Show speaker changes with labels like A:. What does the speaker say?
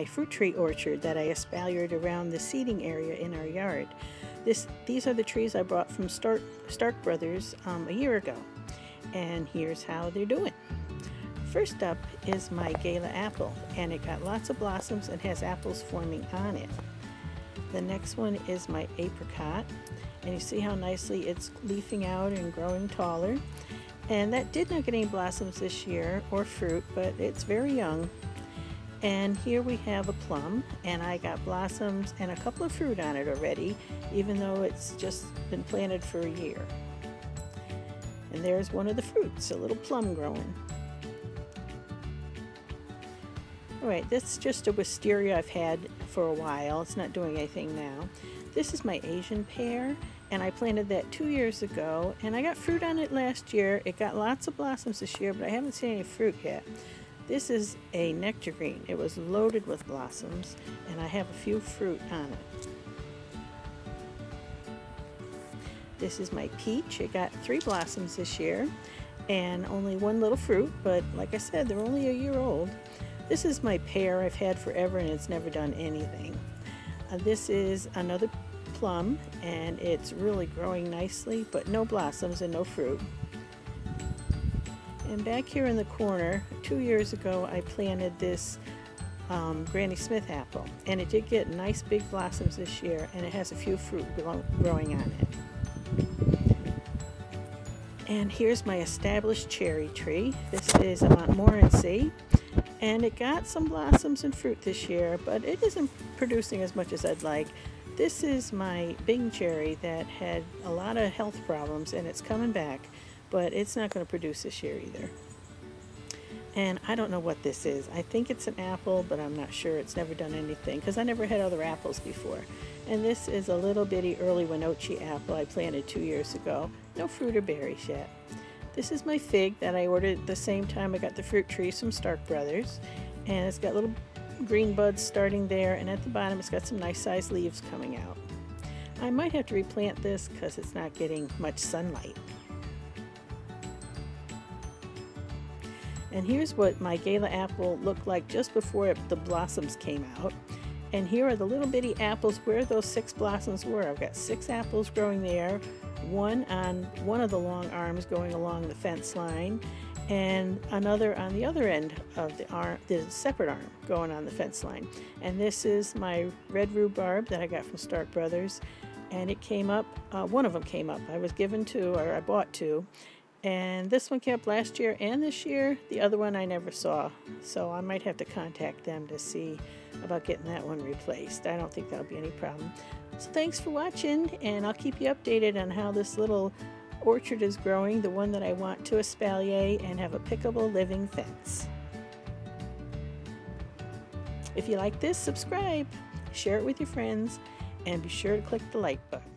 A: my fruit tree orchard that I espaliered around the seating area in our yard. These are the trees I brought from Stark Brothers a year ago, and here's how they're doing. First up is my gala apple, and it got lots of blossoms and has apples forming on it. The next one is my apricot, and you see how nicely it's leafing out and growing taller. And that did not get any blossoms this year or fruit, but it's very young. And here we have a plum, and I got blossoms and a couple of fruit on it already, even though it's just been planted for a year. And there's one of the fruits, a little plum growing. Alright, this is just a wisteria I've had for a while. It's not doing anything now. This is my Asian pear, and I planted that 2 years ago, and I got fruit on it last year. It got lots of blossoms this year, but I haven't seen any fruit yet. This is a nectarine. It was loaded with blossoms, and I have a few fruit on it. This is my peach. It got 3 blossoms this year, and only 1 little fruit, but like I said, they're only a year old. This is my pear I've had forever, and it's never done anything. This is another plum, and it's really growing nicely, but no blossoms and no fruit. And back here in the corner, 2 years ago, I planted this Granny Smith apple, and it did get nice big blossoms this year, and it has a few fruit growing on it. And here's my established cherry tree. This is a Montmorency, and it got some blossoms and fruit this year, but it isn't producing as much as I'd like. This is my Bing cherry that had a lot of health problems, and it's coming back, but it's not going to produce this year either. And I don't know what this is. I think it's an apple, but I'm not sure. It's never done anything because I never had other apples before. And this is a little bitty early Winochi apple I planted 2 years ago. No fruit or berries yet. This is my fig that I ordered at the same time I got the fruit trees from Stark Brothers, and it's got little green buds starting there, and at the bottom it's got some nice sized leaves coming out. I might have to replant this because it's not getting much sunlight. And here's what my gala apple looked like just before the blossoms came out. And here are the little bitty apples where those 6 blossoms were. I've got 6 apples growing there, one on one of the long arms going along the fence line, and another on the other end of the arm, the separate arm going on the fence line. And this is my red rhubarb that I got from Stark Brothers, and it came up, one of them came up. I was given 2, or I bought 2, and this one came up last year and this year. The other one I never saw, so I might have to contact them to see about getting that one replaced. I don't think that'll be any problem. So thanks for watching, and I'll keep you updated on how this little orchard is growing, the one that I want to espalier and have a pickable living fence. If you like this, subscribe, share it with your friends, and be sure to click the like button.